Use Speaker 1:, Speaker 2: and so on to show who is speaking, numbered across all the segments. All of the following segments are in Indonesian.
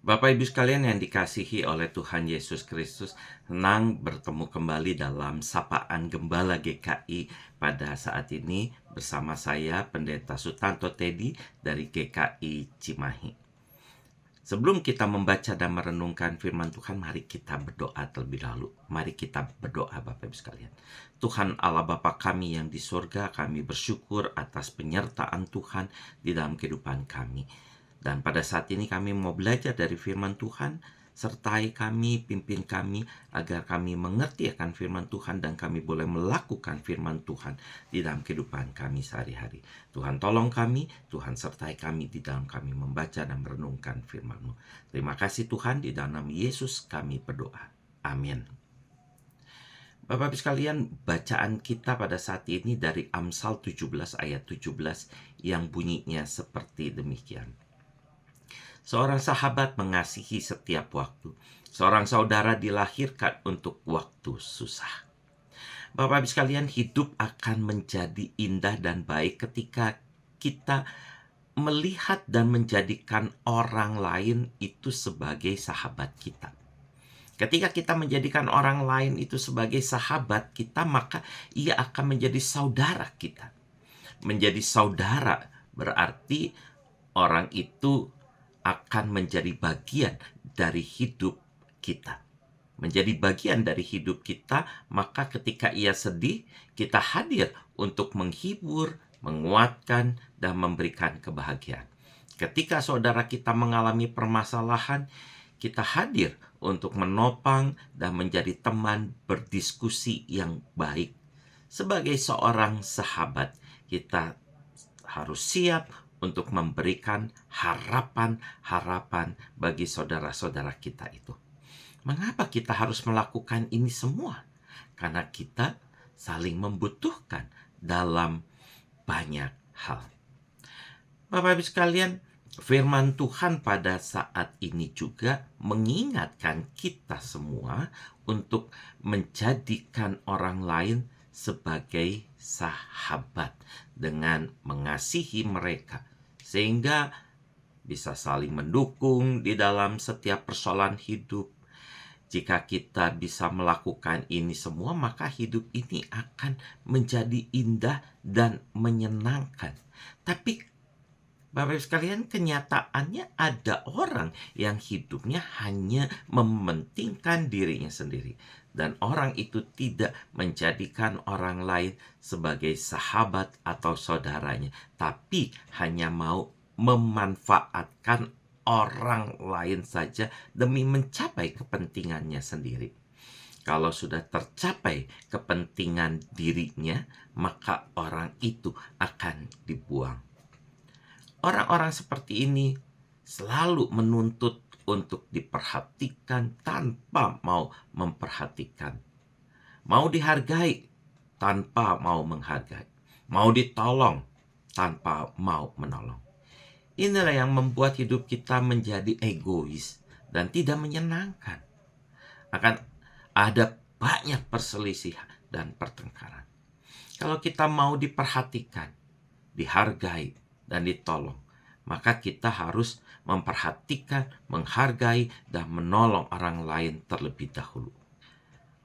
Speaker 1: Bapak Ibu sekalian yang dikasihi oleh Tuhan Yesus Kristus, senang bertemu kembali dalam Sapaan Gembala GKI pada saat ini bersama saya Pendeta Sutanto Teddy dari GKI Cimahi. Sebelum kita membaca dan merenungkan firman Tuhan, mari kita berdoa terlebih dahulu. Mari kita berdoa Bapak Ibu sekalian. Tuhan Allah Bapa kami yang di surga, kami bersyukur atas penyertaan Tuhan di dalam kehidupan kami. Dan pada saat ini kami mau belajar dari firman Tuhan, sertai kami, pimpin kami, agar kami mengerti akan firman Tuhan dan kami boleh melakukan firman Tuhan di dalam kehidupan kami sehari-hari. Tuhan tolong kami, Tuhan sertai kami di dalam kami membaca dan merenungkan firman-Mu. Terima kasih Tuhan, di dalam nama Yesus kami berdoa. Amin. Bapak-Ibu sekalian, bacaan kita pada saat ini dari Amsal 17 ayat 17 yang bunyinya seperti demikian. Seorang sahabat mengasihi setiap waktu. Seorang saudara dilahirkan untuk waktu susah. Bapak-Ibu sekalian, hidup akan menjadi indah dan baik ketika kita melihat dan menjadikan orang lain itu sebagai sahabat kita. Ketika kita menjadikan orang lain itu sebagai sahabat kita, maka ia akan menjadi saudara kita. Menjadi saudara berarti orang itu akan menjadi bagian dari hidup kita. Menjadi bagian dari hidup kita, maka ketika ia sedih, kita hadir untuk menghibur, menguatkan, dan memberikan kebahagiaan. Ketika saudara kita mengalami permasalahan, kita hadir untuk menopang dan menjadi teman berdiskusi yang baik. Sebagai seorang sahabat, kita harus siap untuk memberikan harapan-harapan bagi saudara-saudara kita itu. Mengapa kita harus melakukan ini semua? Karena kita saling membutuhkan dalam banyak hal. Bapak-Ibu sekalian, firman Tuhan pada saat ini juga mengingatkan kita semua untuk menjadikan orang lain sebagai sahabat dengan mengasihi mereka, sehingga bisa saling mendukung di dalam setiap persoalan hidup. Jika kita bisa melakukan ini semua, maka hidup ini akan menjadi indah dan menyenangkan. Tapi Bapak-Ibu sekalian, kenyataannya ada orang yang hidupnya hanya mementingkan dirinya sendiri. Dan orang itu tidak menjadikan orang lain sebagai sahabat atau saudaranya, tapi hanya mau memanfaatkan orang lain saja demi mencapai kepentingannya sendiri. Kalau sudah tercapai kepentingan dirinya, maka orang itu akan dibuang. Orang-orang seperti ini selalu menuntut untuk diperhatikan tanpa mau memperhatikan. Mau dihargai tanpa mau menghargai. Mau ditolong tanpa mau menolong. Inilah yang membuat hidup kita menjadi egois dan tidak menyenangkan. Akan ada banyak perselisihan dan pertengkaran. Kalau kita mau diperhatikan, dihargai, dan ditolong, maka kita harus memperhatikan, menghargai, dan menolong orang lain terlebih dahulu.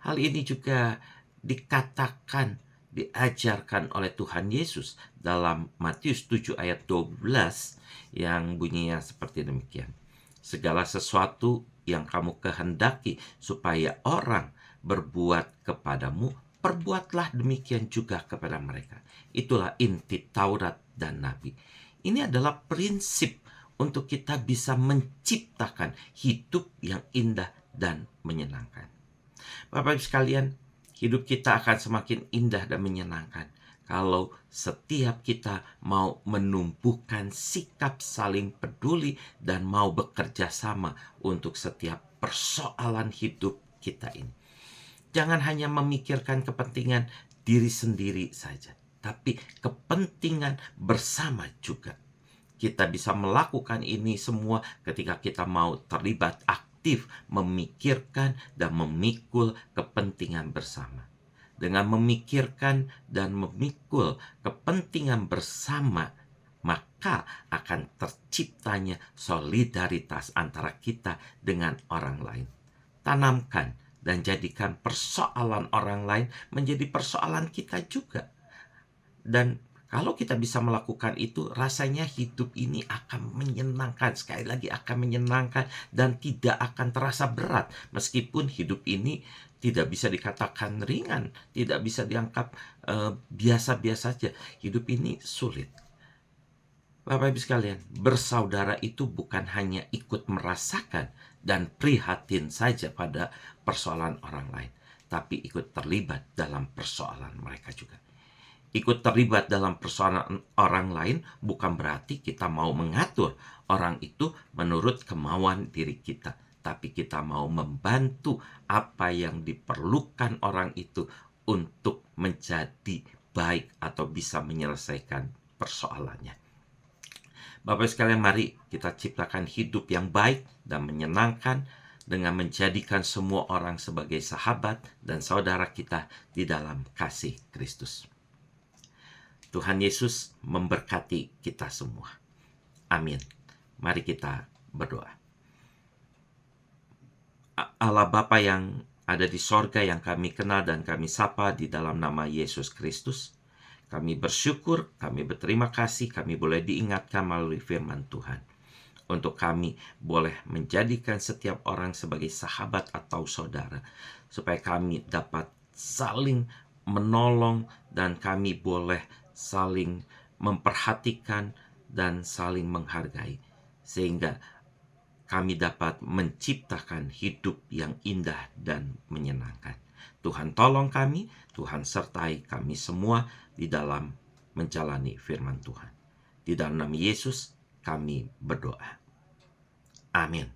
Speaker 1: Hal ini juga dikatakan, diajarkan oleh Tuhan Yesus dalam Matius 7 ayat 12 yang bunyinya seperti demikian. Segala sesuatu yang kamu kehendaki supaya orang berbuat kepadamu, perbuatlah demikian juga kepada mereka. Itulah inti Taurat dan Nabi. Ini adalah prinsip untuk kita bisa menciptakan hidup yang indah dan menyenangkan. Bapak-Ibu sekalian, hidup kita akan semakin indah dan menyenangkan kalau setiap kita mau menumbuhkan sikap saling peduli dan mau bekerja sama untuk setiap persoalan hidup kita ini. Jangan hanya memikirkan kepentingan diri sendiri saja, tapi kepentingan bersama juga. Kita bisa melakukan ini semua ketika kita mau terlibat aktif memikirkan dan memikul kepentingan bersama. Dengan memikirkan dan memikul kepentingan bersama, maka maka akan terciptanya solidaritas antara kita dengan orang lain. Tanamkan dan jadikan persoalan orang lain menjadi persoalan kita juga. Dan kalau kita bisa melakukan itu, rasanya hidup ini akan menyenangkan. Sekali lagi akan menyenangkan dan tidak akan terasa berat. Meskipun hidup ini tidak bisa dikatakan ringan, tidak bisa dianggap biasa-biasa saja. Hidup ini sulit. Bapak Ibu sekalian, bersaudara itu bukan hanya ikut merasakan dan prihatin saja pada persoalan orang lain, tapi ikut terlibat dalam persoalan mereka juga. Ikut terlibat dalam persoalan orang lain bukan berarti kita mau mengatur orang itu menurut kemauan diri kita, tapi kita mau membantu apa yang diperlukan orang itu untuk menjadi baik atau bisa menyelesaikan persoalannya. Bapak sekalian, mari kita ciptakan hidup yang baik dan menyenangkan dengan menjadikan semua orang sebagai sahabat dan saudara kita di dalam kasih Kristus. Tuhan Yesus memberkati kita semua. Amin. Mari kita berdoa. Allah Bapa yang ada di sorga, yang kami kenal dan kami sapa di dalam nama Yesus Kristus, kami bersyukur, kami berterima kasih, kami boleh diingatkan melalui firman Tuhan. Untuk kami boleh menjadikan setiap orang sebagai sahabat atau saudara, supaya kami dapat saling menolong dan kami boleh saling memperhatikan dan saling menghargai, sehingga kami dapat menciptakan hidup yang indah dan menyenangkan. Tuhan tolong kami, Tuhan sertai kami semua di dalam menjalani firman Tuhan. Di dalam nama Yesus kami berdoa. Amin.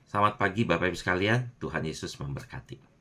Speaker 1: Selamat pagi Bapak Ibu sekalian, Tuhan Yesus memberkati.